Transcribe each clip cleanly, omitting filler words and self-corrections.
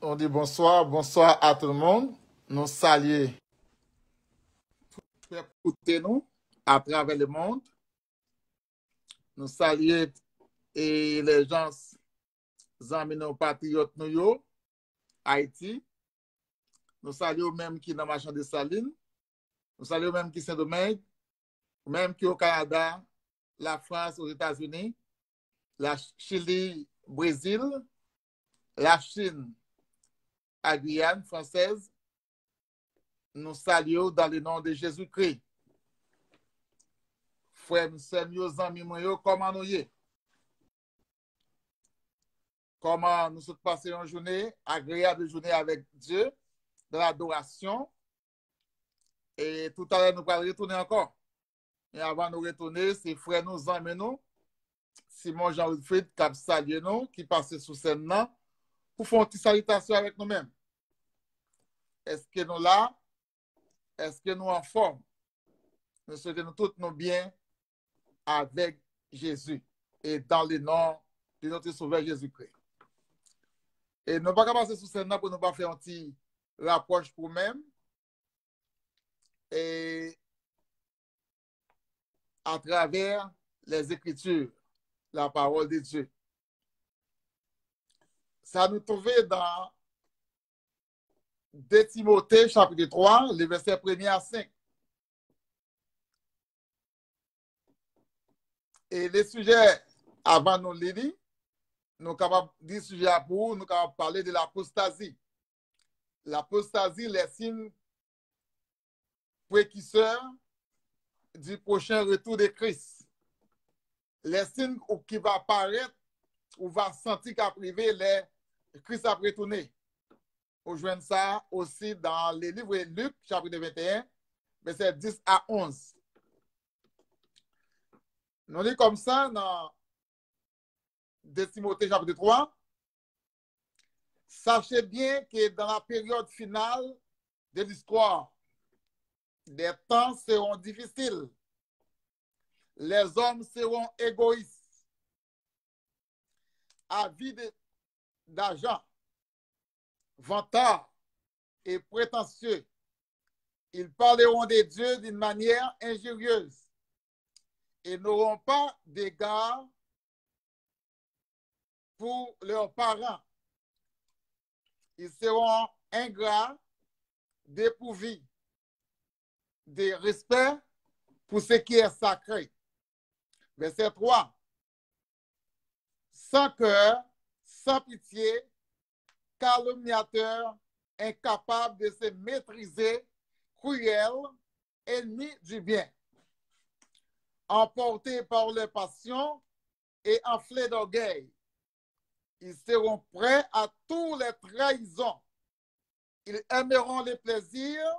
On dit bonsoir, bonsoir à tout le monde. Nous saluons écouter nous à travers le monde. Nous saluons et les gens, amis, nos patriotes, nous, Haïti. Nous saluons même qui dans Machin de Saline. Nous saluons même qui Saint-Domingue, même qui au Canada, la France, aux États-Unis, la Chili, Brésil, la Chine, à Guyane française. Nous saluons dans le nom de Jésus-Christ. Frères, seigneurs, amis, comment nous y est? Comment nous sommes passés une journée, agréable journée avec Dieu, de l'adoration. Et tout à l'heure, nous allons retourner encore. Et avant de nous retourner, c'est frère nous amis nous, Simon Jean-Wilfried, qui salue nous, qui passe sous scène là, pour faire une petite salutation avec nous-mêmes. Est-ce que nous là? Est-ce que nous en forme? Nous souhaitons tous nos biens avec Jésus et dans le nom de notre Sauveur Jésus-Christ. Et nous ne pouvons pas passer sous scène là pour ne pas faire un petit rapproche pour nous-mêmes. Et à travers les Écritures, la parole de Dieu. Ça nous trouve dans 2 Timothée, chapitre 3, les versets 1er à 5. Et les sujets, avant nous lire, nous sommes capables de dire sujet pour nous capables de parler de l'apostasie. L'apostasie, les signes précurseurs du prochain retour de Christ. Les signes qui vont apparaître ou va sentir qu'à privé, Christ a retourné. On joint ça aussi dans le livre de Luc, chapitre 21, versets 10 à 11. Nous lisons comme ça dans 2 Timothée, chapitre 3. Sachez bien que dans la période finale de l'histoire, des temps seront difficiles. Les hommes seront égoïstes, avides d'argent, vantards et prétentieux. Ils parleront de Dieu d'une manière injurieuse et n'auront pas d'égard pour leurs parents. Ils seront ingrats, dépourvus de respect pour ce qui est sacré. Verset 3. Sans cœur, sans pitié, calomniateurs, incapables de se maîtriser, cruels, ennemis du bien, emportés par leurs passions et enflés d'orgueil. Ils seront prêts à toutes les trahisons. Ils aimeront les plaisirs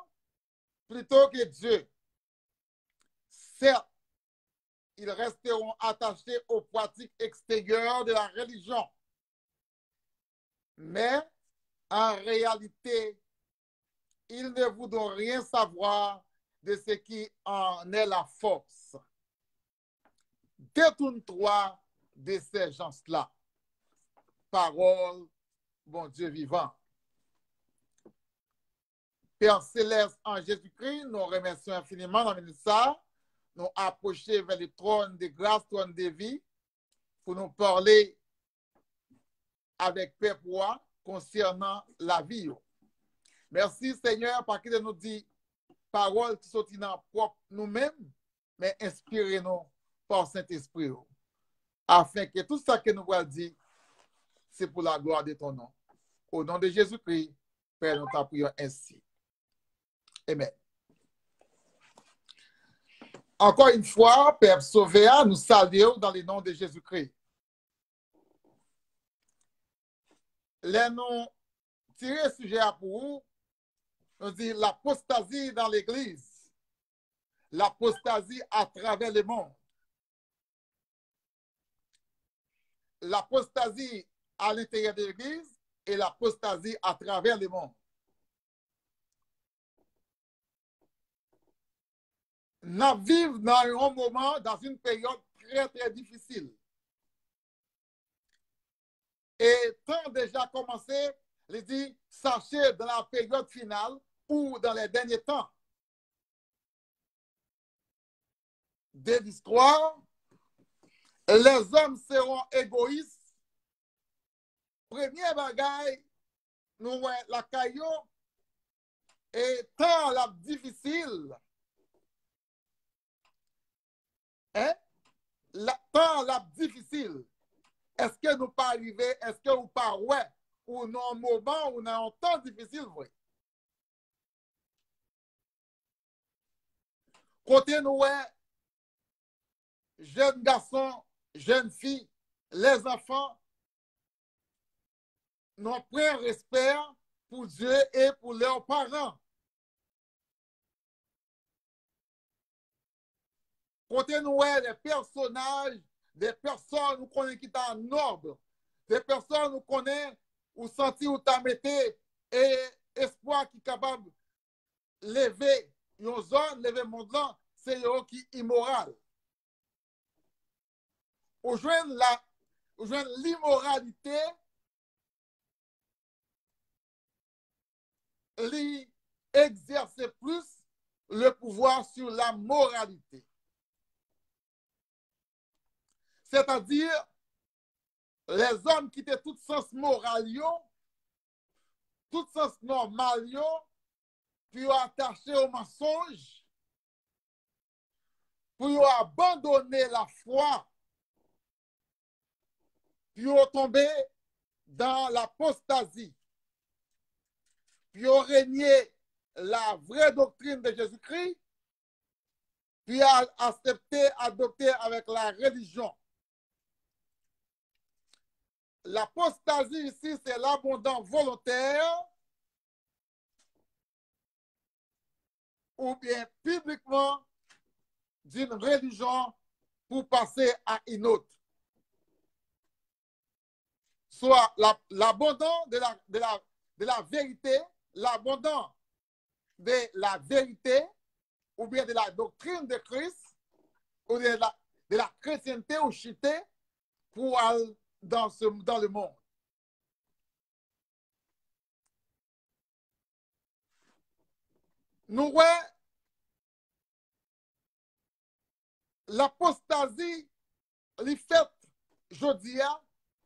plutôt que Dieu. Certes, ils resteront attachés aux pratiques extérieures de la religion. Mais en réalité, ils ne voudront rien savoir de ce qui en est la force. Détourne-toi de ces gens-là. Parole, bon Dieu vivant. Père céleste en Jésus-Christ, nous remercions infiniment dans le ça. Nous approcher vers le trône de grâce, trône de vie, pour nous parler avec paix concernant la vie. Merci Seigneur, parce qu'il nous dit parole qui sont dans propre nous-mêmes, mais inspirez-nous par Saint-Esprit, afin que tout ça que nous voulons dire, c'est pour la gloire de ton nom. Au nom de Jésus-Christ, Père, nous t'apprions ainsi. Amen. Encore une fois, Père Sauvéa, nous saluons dans le nom de Jésus-Christ. Les noms tirés sujet à pour vous, nous dit l'apostasie dans l'Église, l'apostasie à travers le monde, l'apostasie à l'intérieur de l'Église et l'apostasie à travers le monde. Nous vivons dans un moment, dans une période très, très difficile. Et tant déjà commencé, Il dit, sachez dans la période finale ou dans les derniers temps de l'histoire, les hommes seront égoïstes. Premier bagaille, nous la caillou est tant la difficile. Hein? Tant la difficile. Est-ce que nous pas arrivé, est-ce que nous pas ouais, ou non moment ou dans un temps difficile, oui. Côté nous, ouais, jeunes garçons, jeunes filles, les enfants n'ont pas respect pour Dieu et pour leurs parents. Côté nous, ouais, des personnages, des personnes nous connaissons qui sont en ordre, des personnes nous connaissons ou senti ou t'as metté et espoir qui est capable de lever une zone, lever mon monde, c'est eux qui est immoral. Ou joindre l'immoralité, lui exercer plus le pouvoir sur la moralité. C'est-à-dire, les hommes qui étaient tout sens moral, tout sens normal, puis attachés au mensonge, puis abandonner la foi, puis tomber dans l'apostasie, puis régner la vraie doctrine de Jésus-Christ, puis adopter avec la religion. L'apostasie ici, c'est l'abondance volontaire ou bien publiquement d'une religion pour passer à une autre. Soit l'abandon de la vérité, l'abandon de la vérité ou bien de la doctrine de Christ ou de la chrétienté ou chité pour aller dans le monde. Nous voyons l'apostasie, les fêtes, jeudi,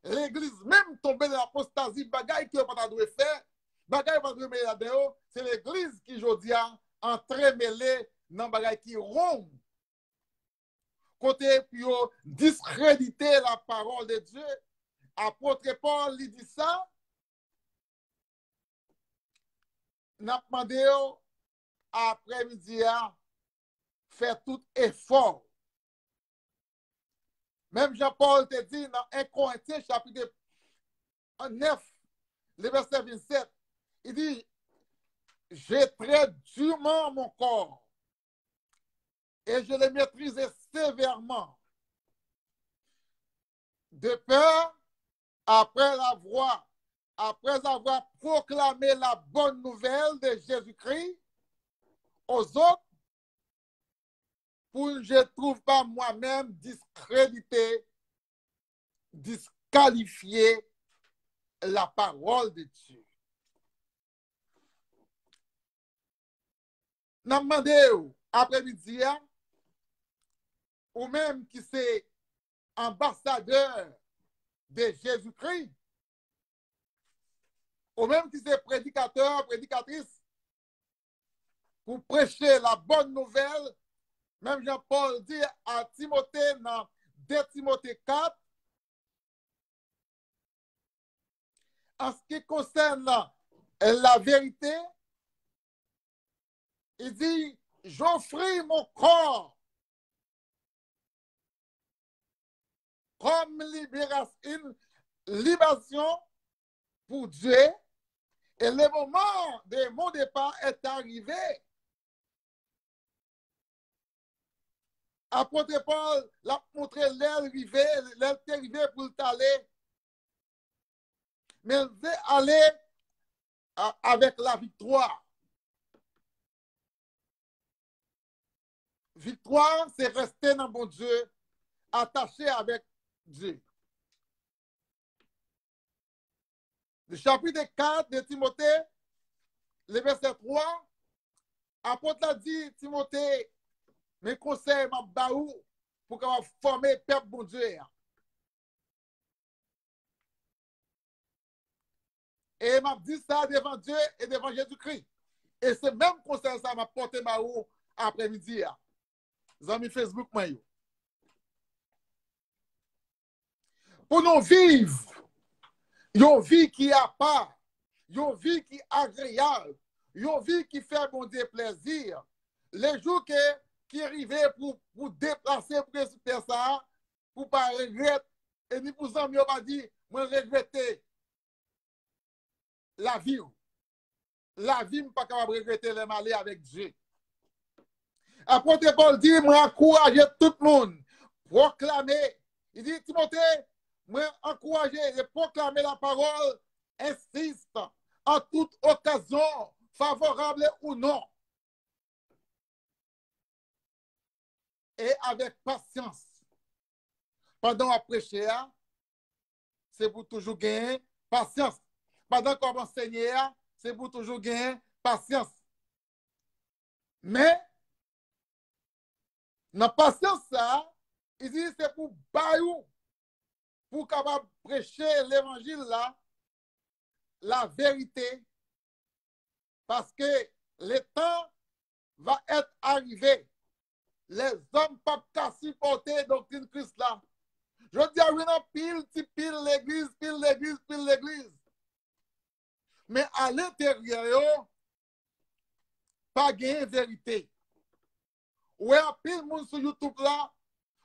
l'église même tombée dans l'apostasie, bagaille qui n'a pas dû faire, bagaille pas dû mettre là-dedans, c'est l'église qui jeudi a entremêlé dans bagaille qui rompt. Côté puis discréditer la parole de Dieu, apôtre Paul lui dit ça, n'a demandé après-midi à faire tout effort. Même Jean-Paul te dit dans 1 Corinthiens chapitre 9, le verset 27, il dit, j'ai très durement mon corps et je le maîtrisais sévèrement, de peur, après avoir proclamé la bonne nouvelle de Jésus-Christ aux autres, pour que je ne trouve pas moi-même discrédité, disqualifié la parole de Dieu. N'a demandé après-midi, ou même qui c'est ambassadeur de Jésus-Christ, ou même qui c'est prédicateur, prédicatrice, pour prêcher la bonne nouvelle. Même Jean-Paul dit à Timothée dans 2 Timothée 4, en ce qui concerne la vérité, il dit, j'offris mon corps comme libération pour Dieu, et le moment de mon départ est arrivé. Apôtre Paul l'a montré l'aile arrivé pour aller, mais il veut aller avec la victoire. Victoire, c'est rester dans mon Dieu, attaché avec Dieu. chapitre 4 de Timothée, le verset 3, apôtre a dit, Timothée, mes conseils, ma baou, pour qu'on former le peuple bon Dieu. Et m'a dit ça devant Dieu et devant Jésus-Christ. Et ce même conseil, ça m'a porté ma roue après-midi. Les amis Facebook, moi. Pour nous vivre, une vie qui a pas, une vie qui est agréable, une vie qui fait bon Dieu plaisir. Les jours qui arrivaient pour déplacer, pour faire ça, pour ne pas regretter, et ni pour ça, on va dire, moi regretter la vie. La vie, je ne suis pas capable de regretter les malais avec Dieu. Apôtre Paul dit, moi encourager tout le monde, proclamer. Il dit, Timothée, moi encourager et proclamer la parole, insiste en toute occasion, favorable ou non. Et avec patience. Pendant à prêcher, c'est pour toujours gagner patience. Pendant qu'on enseigner, c'est pour toujours gagner patience. Mais, dans la patience, ça, il dit c'est pour bailler, pour capable prêcher l'évangile là, la vérité, parce que le temps va être arrivé. Les hommes ne peuvent pas supporter doctrine Christ là. Je dis à une pile l'église, pile l'église, pile l'église. Mais à l'intérieur, pas de vérité. Ouais, un pile monde sur YouTube là,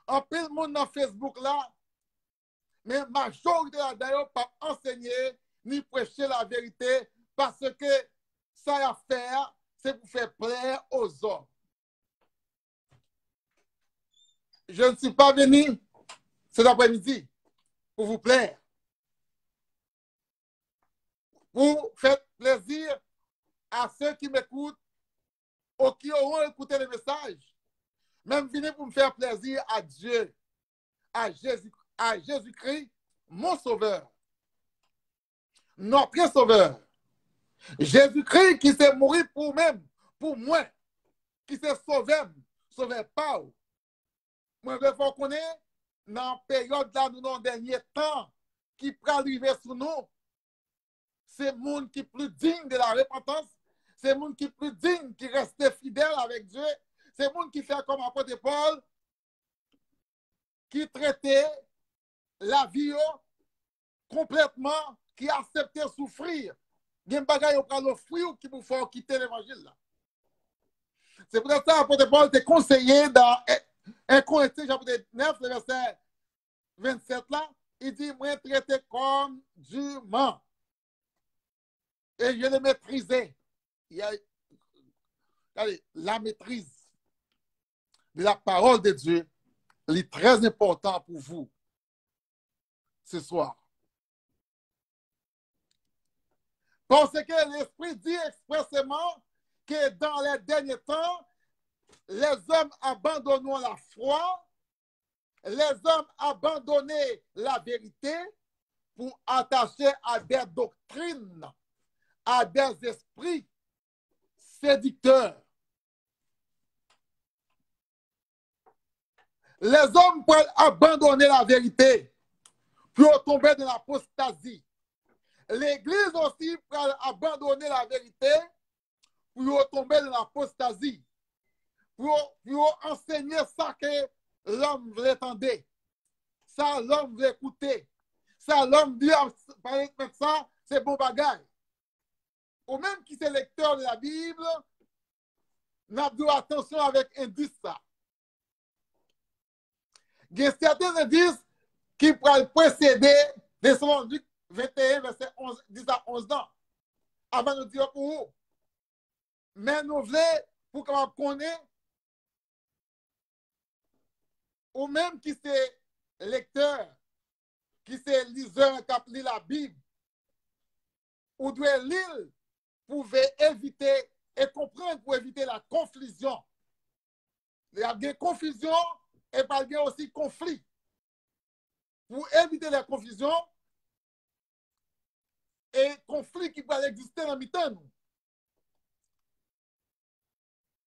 un pile monde dans Facebook là, mais majorité là d'ailleurs pas enseigner ni prêcher la vérité parce que ça à faire, c'est pour faire plaire aux hommes. Je ne suis pas venu cet après-midi pour vous plaire, pour faire plaisir à ceux qui m'écoutent ou qui auront écouté le message. Même venir pour me faire plaisir à Dieu, à Jésus-Christ, mon sauveur, notre sauveur. Jésus-Christ qui s'est mort pour moi, qui s'est sauvé pas. Moi, je veux connaître dans la période là, nous, dans le dernier temps, qui peut arriver sur nous, c'est le monde qui est plus digne de la repentance, c'est le monde qui est plus digne, qui reste fidèle avec Dieu, c'est le monde qui fait comme apôtre Paul, qui traitait la vie complètement, qui acceptait souffrir. Il y a des bagages qui prennent l'offrir qui vous font quitter l'évangile là. C'est pour ça que l'apôtre Paul t'est conseillé dans 1 Corinthiens chapitre 9, le verset 27 là, il dit, moi traité comme durement. Et je le maîtrisais. Allez, la maîtrise de la parole de Dieu est très important pour vous ce soir. Parce que l'Esprit dit expressément que dans les derniers temps, les hommes abandonneront la foi, les hommes abandonneront la vérité pour attacher à des doctrines, à des esprits séducteurs. Les hommes peuvent abandonner la vérité pour tomber dans l'apostasie. L'Église aussi peut abandonner la vérité pour tomber dans l'apostasie. Pour enseigner ça que l'homme veut entendre. Ça, l'homme veut écouter. Ça, l'homme dit, parler de ça, c'est bon bagage. Ou même qui est lecteur de la Bible, n'a pas attention avec indice ça. Il y a certains indices qui pourraient précéder des Selon Luc 21, verset 11, 10 à 11 ans, avant de dire pour vous. Mais nous voulons, pour qu'on connaisse, ou même qui c'est lecteur, qui c'est liseur qui lit la Bible, ou doit lire pour éviter et comprendre pour éviter la confusion. Il y a des confusions et pas aussi conflit. Pour éviter la confusion, et et conflit qui va exister dans le temps.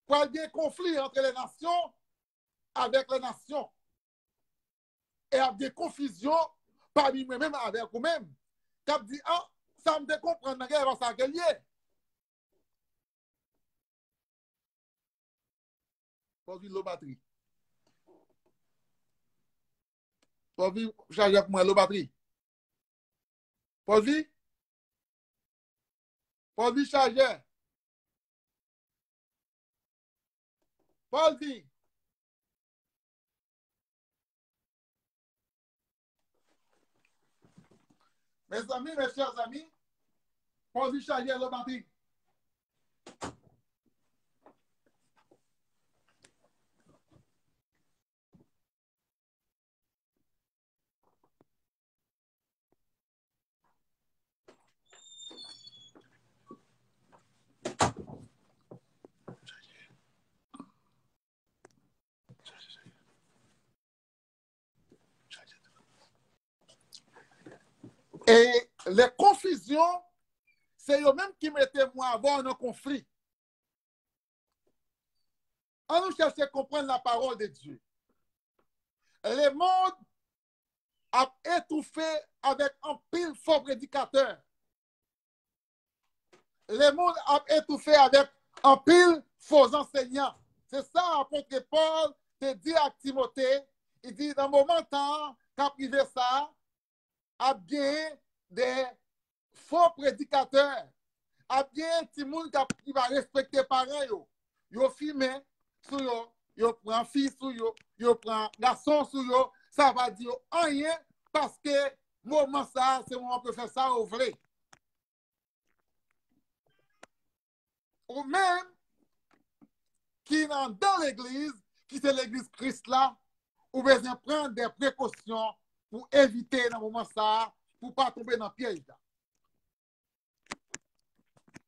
Il y a des conflits entre les nations avec les nations. Et il y a des confusions parmi moi-même avec vous-même. Qui dit, ah, ça me comprendre dans guerre, ça a lié. Pour vivre la batterie. Pour vivre, charger pour moi la batterie. Pour vivre charger. Pour vivre. Mes amis, mes chers amis, pour vivre charger la batterie. Et les confusions, c'est eux-mêmes qui mettaient moi avant un conflit. On nous cherche à comprendre la parole de Dieu. Le monde a étouffé avec un pile faux prédicateur. Le monde a étouffé avec un pile faux enseignants. C'est ça, l'apôtre Paul te dit à Timothée. Il dit, dans le moment temps, quand privé ça, a bien des faux prédicateurs. A bien des gens qui va respecter les parents. Ils filment sur eux, ils prennent fille sur eux, ils prennent garçon sur eux. Ça va dire rien parce que moment ça, c'est moment peut faire ça au vrai. Ou même qui dans l'église, qui c'est l'église Christ là, ou besoin prendre des précautions pour éviter dans le moment ça, pour ne pas tomber dans le piège.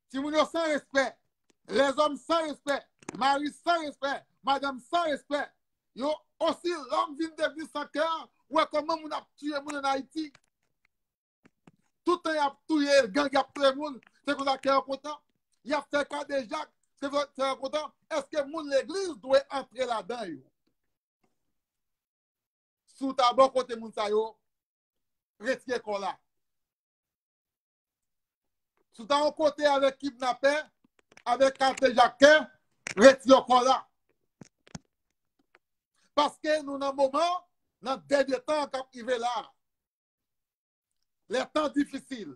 Si vous êtes sans respect, les hommes sans respect, mari sans respect, madame sans respect, yo aussi l'homme vient devenir sans cœur, ou comment on a tué les gens en Haïti. Tout le temps, il a tué le gang, il a tué les gens, c'est qu'on a cœur content. Il a fait cas de Jacques, c'est content. Est-ce que l'église doit entrer là-dedans? Sous ta bonne côté, moun sa yo, retirez qu'on là. Sous ta côté avec kidnappé, avec carte Jacques, retirez qu'on là. Parce que nous, dans le moment, dans le dernier temps, quand il est là, les temps difficiles,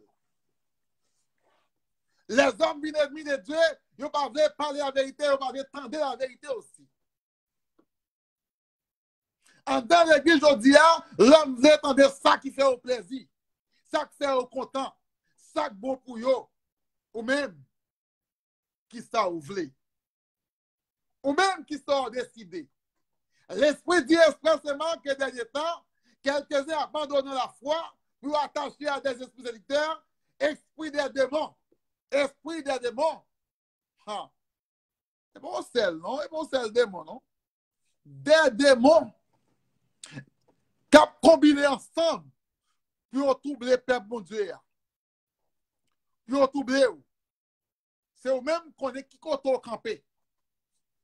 les hommes ennemis de Dieu, ils ne peuvent pas parler la vérité, ils ne peuvent pas entendre la vérité aussi. En dans l'église aujourd'hui, l'homme veut entendre ça qui fait au plaisir, ça qui fait au content, ça qui est bon pour eux, ou même qui ça ou voulez, ou même qui sont décidés. L'Esprit dit expressément que dernier temps, quelques-uns abandonnent la foi pour attacher à des esprits séducteurs, esprit des démons. Esprit des démons. Ah. C'est bon celle, non? C'est bon celle démon, non? Des démons qui ont combiné ensemble pour troubler le peuple mon Dieu. Pour troubler. C'est eux même qu'on est qui compte au campé.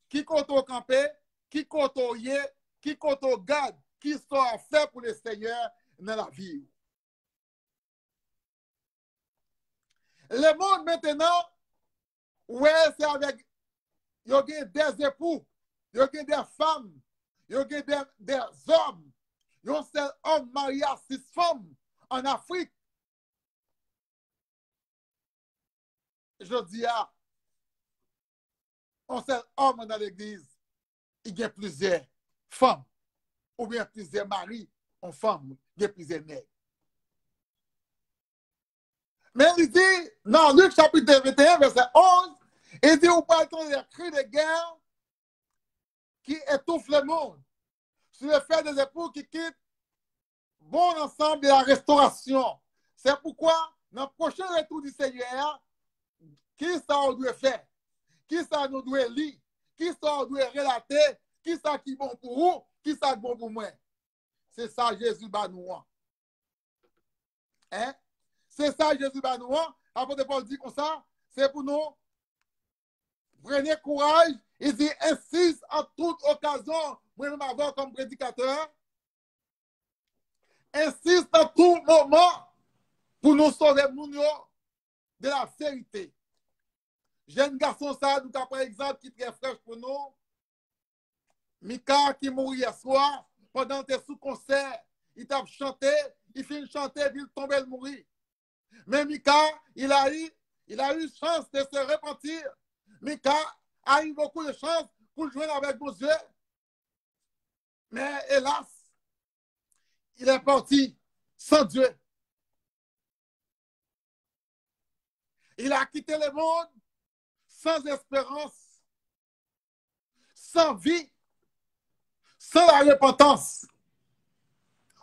Qui compte au campé, qui compte au yé, qui compte au garde, qui sont à faire pour le Seigneur dans la vie. Le monde maintenant, ouais, c'est avec, il y a des époux, il y a des femmes, il y a des hommes. Il y a un seul homme marié à 6 femmes en Afrique. Je dis à un seul homme dans l'église, il y a plusieurs femmes, ou bien plusieurs maris en femmes, il y a plusieurs nègres. Mais il dit, dans Luc chapitre 21, verset 11, il dit, vous pouvez entendre des cris de guerre qui étouffent le monde. Sur le fait des époux qui quittent bon ensemble de la restauration. C'est pourquoi, dans le prochain retour du Seigneur, qui ça on doit faire? Qui ça nous doit lire? Qui ça on doit relater? Qui ça qui est bon pour vous? Qui ça qui est bon pour moi? C'est ça Jésus va nous. Hein? C'est ça, Jésus va nous. Apôtre Paul dit comme ça, c'est pour nous. Prenez courage. Il dit, insiste en toute occasion, moi-même avoir comme prédicateur. Insiste en tout moment pour nous sauver de la vérité. Jeune garçon, ça, nous avons par exemple, qui est très fraîche pour nous. Mika qui mourit hier soir, pendant tes sous-concerts, il t'a chanté, il finit de chanter, puis il tombe, il mourit. Mais Mika, il a eu chance de se repentir. Mika a eu beaucoup de chance pour jouer avec nos yeux. Mais hélas, il est parti sans Dieu. Il a quitté le monde sans espérance, sans vie, sans la repentance.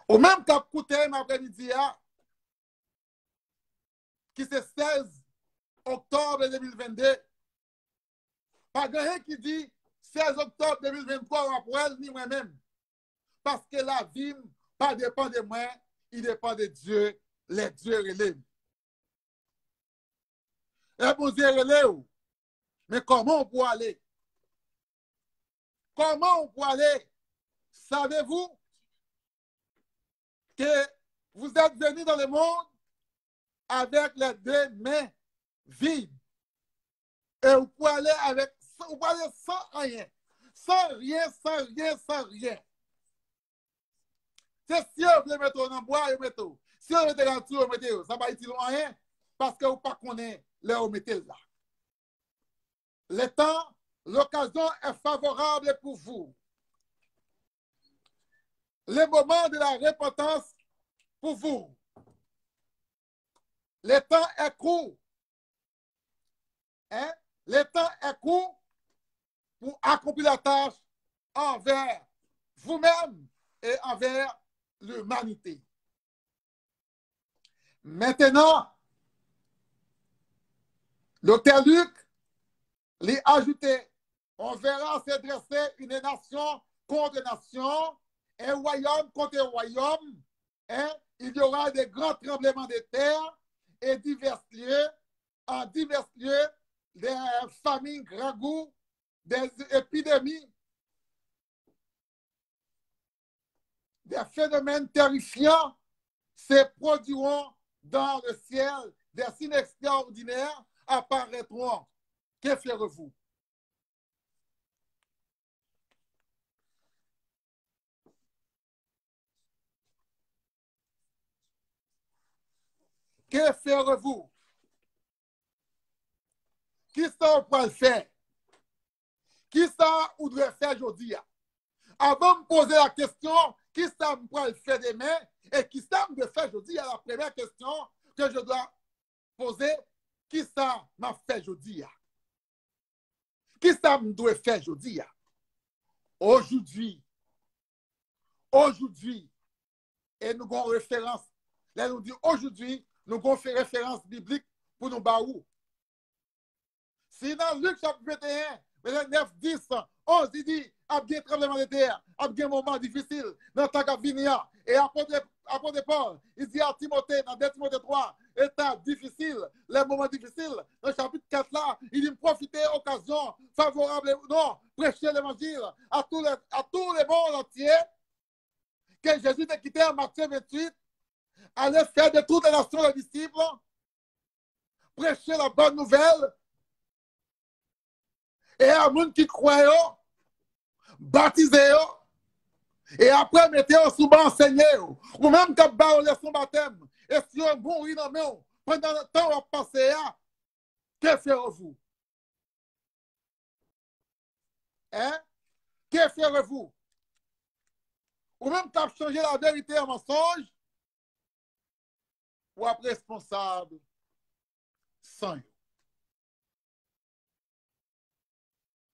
Au même cap coûté après-midi, qui c'est 16 octobre 2022, pas de rien qui dit 16 octobre 2023 après ni moi-même. Parce que la vie pas dépend de moi, il dépend de Dieu, les dieux relèvent. Et bon Dieu relève. Mais comment on peut aller? Comment on peut aller? Savez-vous que vous êtes venus dans le monde avec les deux mains vides? Et vous pouvez aller vous pouvez aller sans rien. Sans rien, sans rien, sans rien. C'est si vous voulez mettre dans le bois, vous mettez. Si vous mettez dans le tout, vous mettez. Ça va utile rien parce que vous ne connaissez pas là où vous mettez là. Le temps, l'occasion est favorable pour vous. Le moment de la repentance pour vous. Le temps est court. Hein? Le temps est court pour accomplir la tâche envers vous-même et envers l'humanité. Maintenant, Dr. Luc lui ajouté, on verra se dresser une nation contre nation, un royaume contre royaume, hein? Il y aura des grands tremblements de terre et en divers lieux, des famines ragoûts, des épidémies, des phénomènes terrifiants se produiront dans le ciel, des signes extraordinaires apparaîtront. Que ferez-vous? Que ferez-vous? Qui ça on peut le faire? Qui ça on doit faire aujourd'hui? Avant de me poser la question, qui ça me peut le faire demain? Et qui ça me doit faire aujourd'hui? La première question que je dois poser, qui ça m'a fait aujourd'hui? Qui ça me doit faire aujourd'hui? Aujourd'hui, et nous avons référence. Là, nous dit aujourd'hui, nous avons fait référence biblique pour nous baou. Si dans Luc chapitre 21, verset 9, 10, 11, il dit, il y a bien tremblement de terre, il y a bien un moment difficile dans le temps qu'a venir. Et après Paul, il dit à Timothée, dans 2 Timothée 3, état difficile, les moments difficiles. Dans le chapitre 4 là, il dit profiter occasion favorable, non, prêcher l'évangile à tous les mondes entiers, que Jésus a quitté en Matthieu 28, aller faire de toutes les nations les disciples, prêcher la bonne nouvelle, et à monde qui croient, baptisé, et après mettez-vous sous enseigner, ou même quand vous avez son baptême, et si vous mourir dans le pendant le temps où vous passez, que ferez-vous? Hein? Que ferez-vous? Ou même quand vous changez la vérité en mensonge, ou êtes responsable sans eux.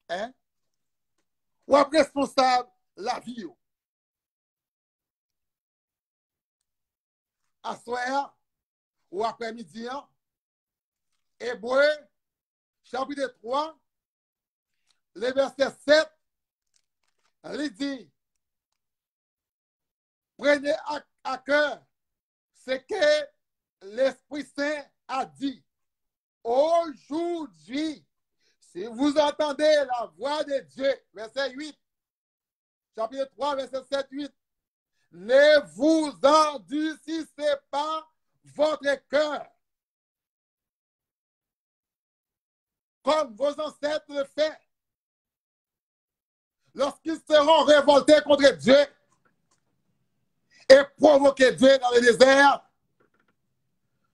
Hein? Ou êtes responsable la vie. À soir ou après-midi, Hébreu, chapitre 3, le verset 7, il dit, prenez à cœur ce que l'Esprit Saint a dit, aujourd'hui, si vous entendez la voix de Dieu, verset 8, chapitre 3, verset 7, 8, ne vous endurcissez pas votre cœur, comme vos ancêtres le font, lorsqu'ils seront révoltés contre Dieu et provoquer Dieu dans le désert.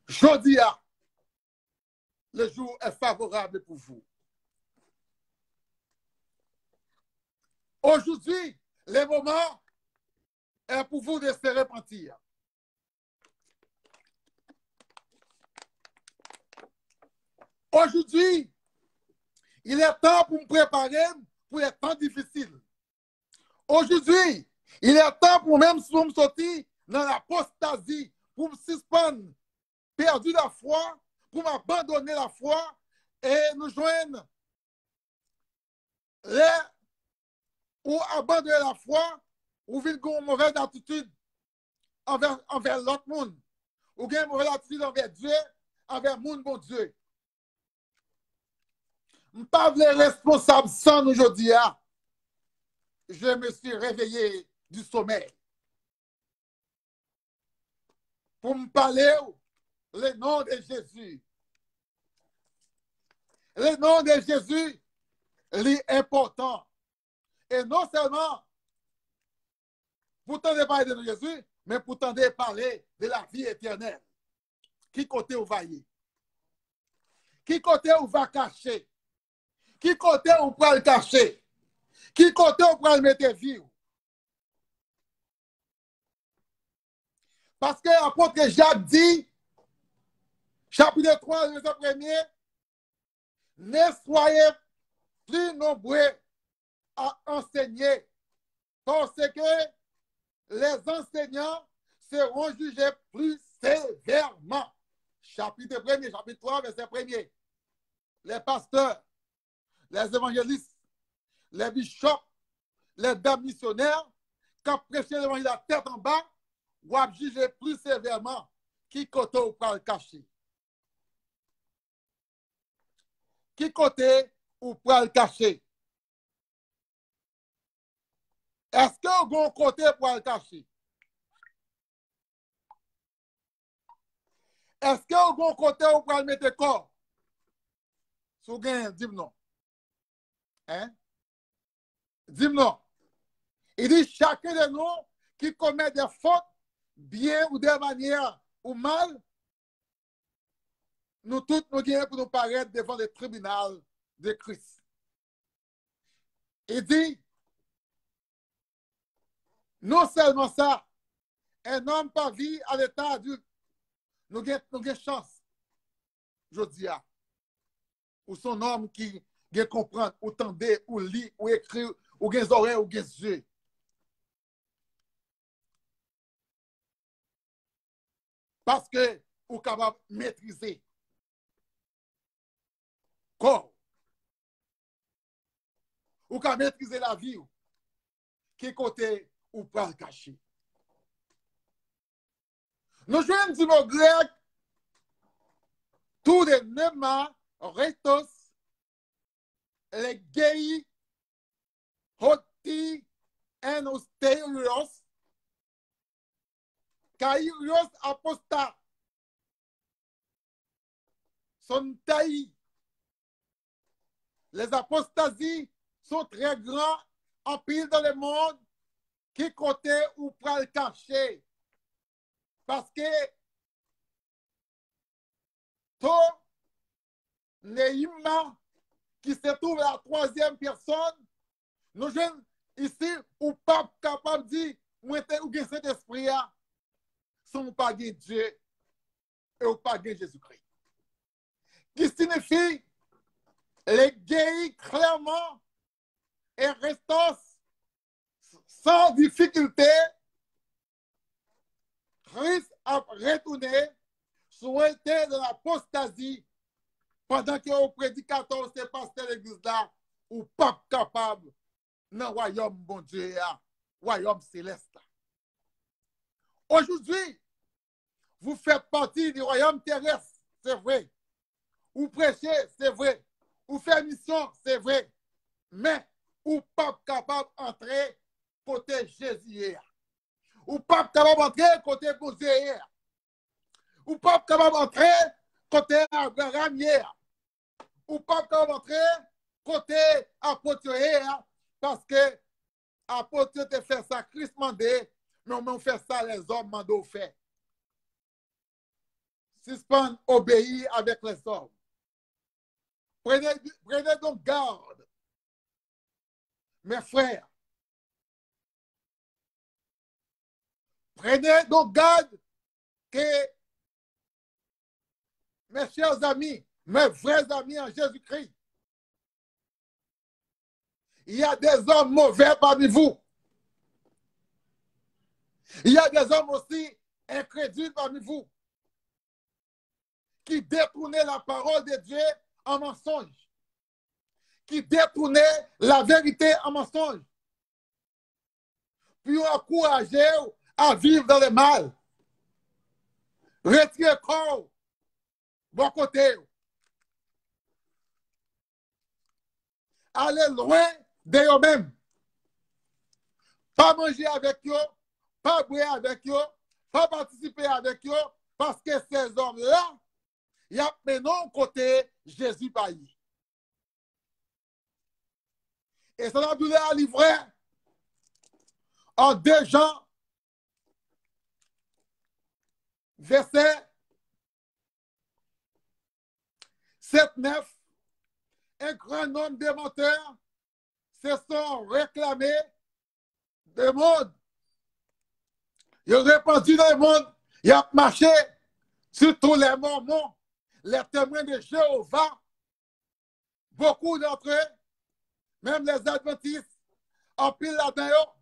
Jodia, le jour est favorable pour vous. Aujourd'hui, le moment est pour vous de se repentir. Aujourd'hui, il est temps pour me préparer pour les temps difficiles. Aujourd'hui, il est temps pour même si vous me sortir dans l'apostasie, pour me suspendre, perdu la foi, pour m'abandonner la foi et nous joindre ou abandonner la foi ou vivre une mauvaise attitude envers l'autre monde, ou une mauvaise attitude envers Dieu, envers le monde, bon Dieu. Je ne suis pas responsable sans aujourd'hui. Je me suis réveillé du sommeil pour me parler le nom de Jésus. Le nom de Jésus est important. Et non seulement pour tenter de parler de Jésus, mais pour tenter de parler de la vie éternelle. Qui côté où va y? Qui côté où va cacher? Qui côté où peut le cacher? Qui côté où peut le mettre vie? Parce que l'apôtre Jacques dit, chapitre 3, verset 1er, ne soyez plus nombreux à enseigner, parce que les enseignants seront jugés plus sévèrement. Chapitre 1er, chapitre 3, verset 1er. Les pasteurs, les évangélistes, les bishops, les dames missionnaires, quand prêcher l'évangile la tête en bas, ou à juger plus sévèrement qui côté ou pas le cacher. Qui côté ou pas le cacher. Est-ce que vous avez un côté pour le cacher? Est-ce que vous avez un côté pour le mettre corps? Si vous avez, dis-moi non. Hein? Dis-moi non. Il dit chacun de nous qui commet des fautes, bien ou de manière ou mal, nous tous nous gagnons pour nous paraître devant le tribunal de Christ. Il dit, non seulement ça, un homme par vie à l'état adulte, nous avons chance, je dis, ou son homme qui comprend, ou tendait, ou lit, ou écrit, ou des oreilles, ou des yeux. Parce que vous êtes capable de maîtriser corps. Vous êtes capable de maîtriser la vie. Qui côté ou pas le cacher. Nous jouons du mot grec, tout de nema, retos, les gei, hoti, enosterios, kairios apostat, sont taillis. Les apostasies sont très grands en pile dans le monde, qui côté ou pas le cacher. Parce que tout Neima, qui se trouve la troisième personne, nous jeunes ici, ou pas capable de dire, moi, ou bien cet esprit, sont pas Dieu et ou pas Jésus-Christ. Qui signifie, les gays clairement et restant sans difficulté, Christ a retourné, souhaité de l'apostasie, pendant que au prédicateur, c'est pasteur de l'église là, ou pas capable, dans le royaume bon Dieu, royaume céleste. Aujourd'hui, Vous faites partie du royaume terrestre, c'est vrai. Vous prêchez, c'est vrai. Vous faites mission, c'est vrai. Mais vous pas capable d'entrer côté Jésus. Vous pas capable d'entrer côté Moïse. Vous pas capable d'entrer côté Abraham hier. Ou pas capable d'entrer côté apôtre parce que apôtre te fait ça, Christ mandé, mais on fait ça, les hommes mandent faire. Suspend, obéir avec les hommes. Prenez donc garde, mes frères. Prenez donc garde que, mes chers amis, mes vrais amis en Jésus-Christ, il y a des hommes mauvais parmi vous. Il y a des hommes aussi incrédules parmi vous qui détournaient la parole de Dieu en mensonge, qui détournaient la vérité en mensonge, puis encourager à vivre dans le mal. Retirez le corps, bon côté. Allez loin de eux-mêmes. Pas manger avec eux, pas boire avec eux, pas participer avec eux, parce que ces hommes-là, il y a maintenant côté Jésus Bailly. Et ça nous a livré en 2 Jean, verset 7-9. Un grand nombre de menteurs se sont réclamés du monde. Ils ont répandu dans le monde. Ils ont marché sur tous les mormons, les témoins de Jéhovah. Beaucoup d'entre eux, même les adventistes, en pile là-dedans,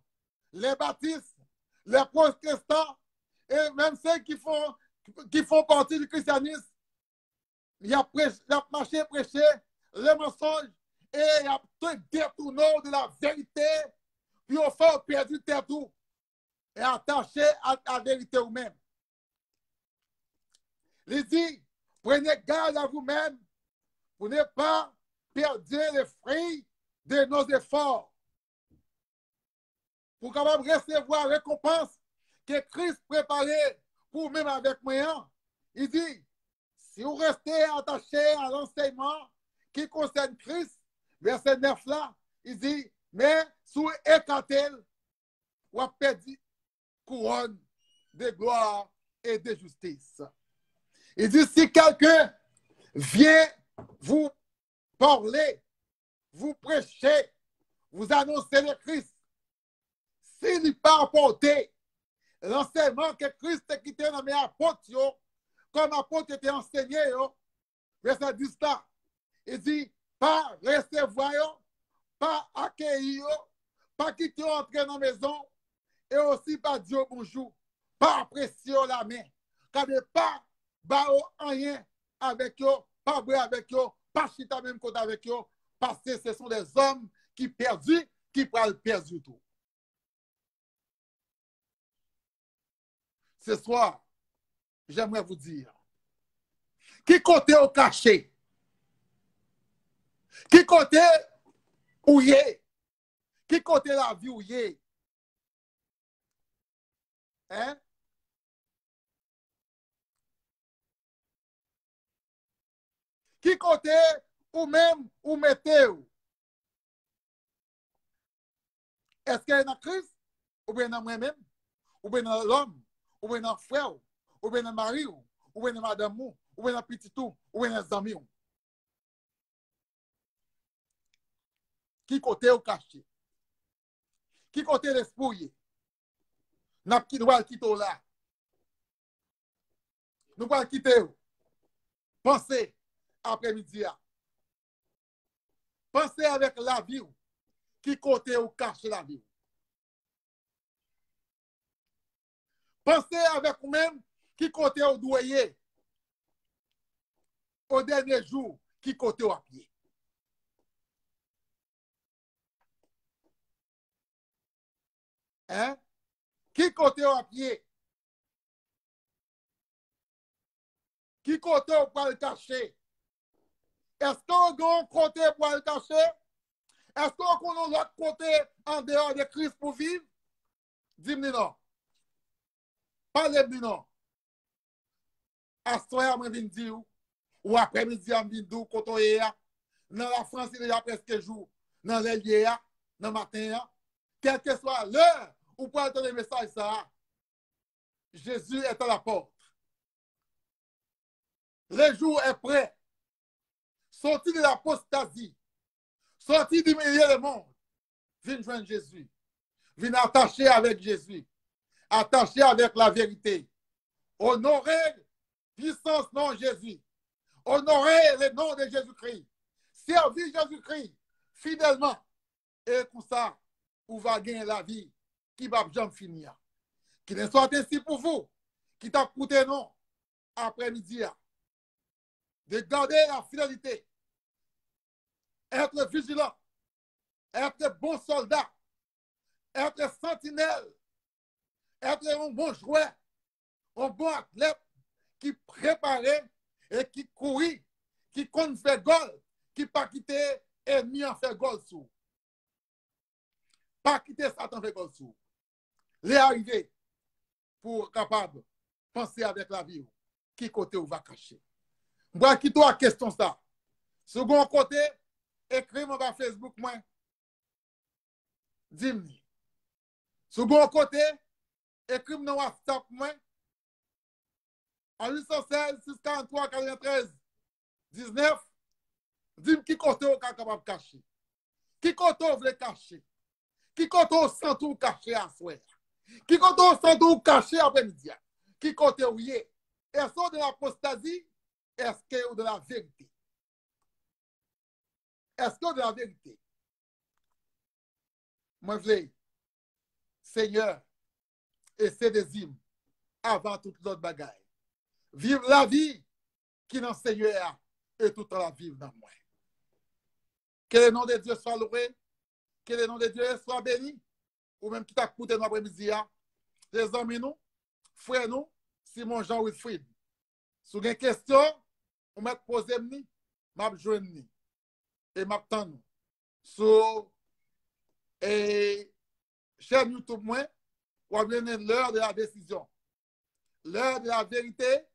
les baptistes, les protestants, et même ceux qui font partie du christianisme, il a marché, prêché le mensonge et il a tout détourné de la vérité, puis au fond, perdu tout et attaché à la vérité vous-même. Il dit, prenez garde à vous-même pour ne pas perdre les fruits de nos efforts. Pour capable recevoir la récompense que Christ préparait pour même avec moi. Il dit, si vous restez attaché à l'enseignement qui concerne Christ, verset 9 là, il dit, mais sous écartel, vous avez perdu couronne de gloire et de justice. Il dit, si quelqu'un vient vous parler, vous prêcher, vous annoncer le Christ, s'il n'est pas apporté l'enseignement que Christ a quitté dans mes apôtres, comme apôtre était enseigné, verset 10 là, il dit, pas recevoir, pas accueillir, pas quitter entrer dans la maison, et aussi pas dire bonjour, pas apprécier la main, car ne pas bao rien avec eux, pas boire avec eux, pas chita même côté avec eux, parce que ce sont des hommes qui perdus, qui parlent perdu tout. Ce soir, j'aimerais vous dire, qui côté au cachet, qui côté où y est, qui côté la vie où y est, hein? Qui côté ou même ou mettez où? Est-ce qu'il y a dans Christ, ou bien dans moi-même, ou bien dans l'homme, ou bien dans le frère, ou bien dans le mari, ou bien dans madame, ou bien dans le petit tout, ou bien dans les amis? Qui côté au cachet? Qui côté l'esprit? Nous allons quitter là. Nous allons quitter. Pensez après-midi. Pensez avec la vie. Qui côté au cachet la vie? Pensez avec vous-même qui côté au doyer. Au dernier jour, qui côté au pied. Hein? Qui côté au pied? Qui côté pour le cacher? Est-ce qu'on a un côté pour le cacher? Est-ce qu'on a l'autre côté en dehors de Christ pour vivre? Dis-moi non. Parlez-moi non. À ce soir, je viens dire, ou après-midi, je viens dire, quand on est là, dans la France, il y a presque jour, dans les lieux, dans le matin, quelle que soit l'heure où pour entendre le message, ça, Jésus est à la porte. Le jour est prêt. Sorti de l'apostasie, sorti du milieu du monde, viens joindre Jésus. Viens attacher avec Jésus. Attaché avec la vérité. Honorer puissance nom de Jésus. Honorer le nom de Jésus-Christ. Servir Jésus-Christ fidèlement. Et comme ça, vous va gagner la vie qui va jamais finir. Qu'il ne soit ainsi pour vous, qui t'a coûté non après-midi, de garder la fidélité, être vigilant, être bon soldat, être sentinelle, être un bon joueur, un bon athlète qui préparait et qui courit, qui compte faire goal, qui pas quitter ennemi en faire goal sous. Pas quitter Satan faire goal sous. Les arriver pour capable penser avec la vie. Qui côté on va cacher? Moi, qui toi question ça? Second côté, écris-moi sur Facebook, moi. Dis-moi. Second côté, écris-moi dans WhatsApp, moi. En 816 643 93 19, dis-moi qui côté on est capable de cacher. Qui côté on veut cacher. Qui côté on sent tout caché à soir. Qui côté on sent tout caché après-midi. Qui côté on y est. Est-ce de l'apostasie? Est-ce que de la vérité? Est-ce que de la vérité? Moi, je veux, Seigneur, et c'est des hymnes avant toute l'autre bagaille. Vive la vie qui dans le Seigneur et toute la vie dans moi. Que le nom de Dieu soit loué, que le nom de Dieu soit béni, ou même qui t'a coûté dans l'après-midi, les amis nous, frères nous, Simon Jean Wilfried. Si vous avez une question, vous m'avez posé, m'a joindre et m'attend nous. Sur chaîne YouTube, moi, vous avez l'heure de la décision. L'heure de la vérité,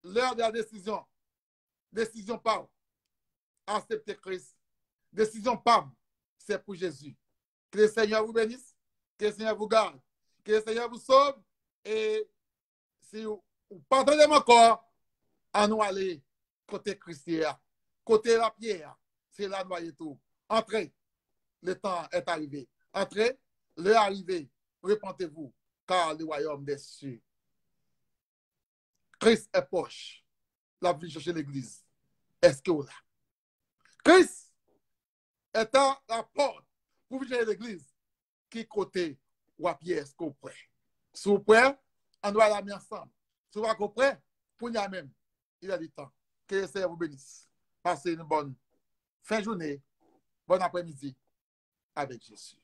l'heure de la décision. Décision pas. Accepter Christ. Décision pas. C'est pour Jésus. Que le Seigneur vous bénisse. Que le Seigneur vous garde. Que le Seigneur vous sauve. Et si vous pardonnez mon corps, à nous aller côté Christian, côté la pierre, c'est là noyer tout. Entrez, le temps est arrivé. Entrez, l'heure est arrivée. Repentez-vous, car le royaume des cieux. Christ est proche. La vie chercher l'église. Est-ce que vous là? Christ est à la porte pour chercher l'église. Qui côté ou à pied est-ce que vous prêt? Si vous prêt, on doit la mettre ensemble. Si vous êtes prêt, pour nous même. Il a du temps. Que le Seigneur vous bénisse. Passez une bonne fin de journée, bon après-midi avec Jésus.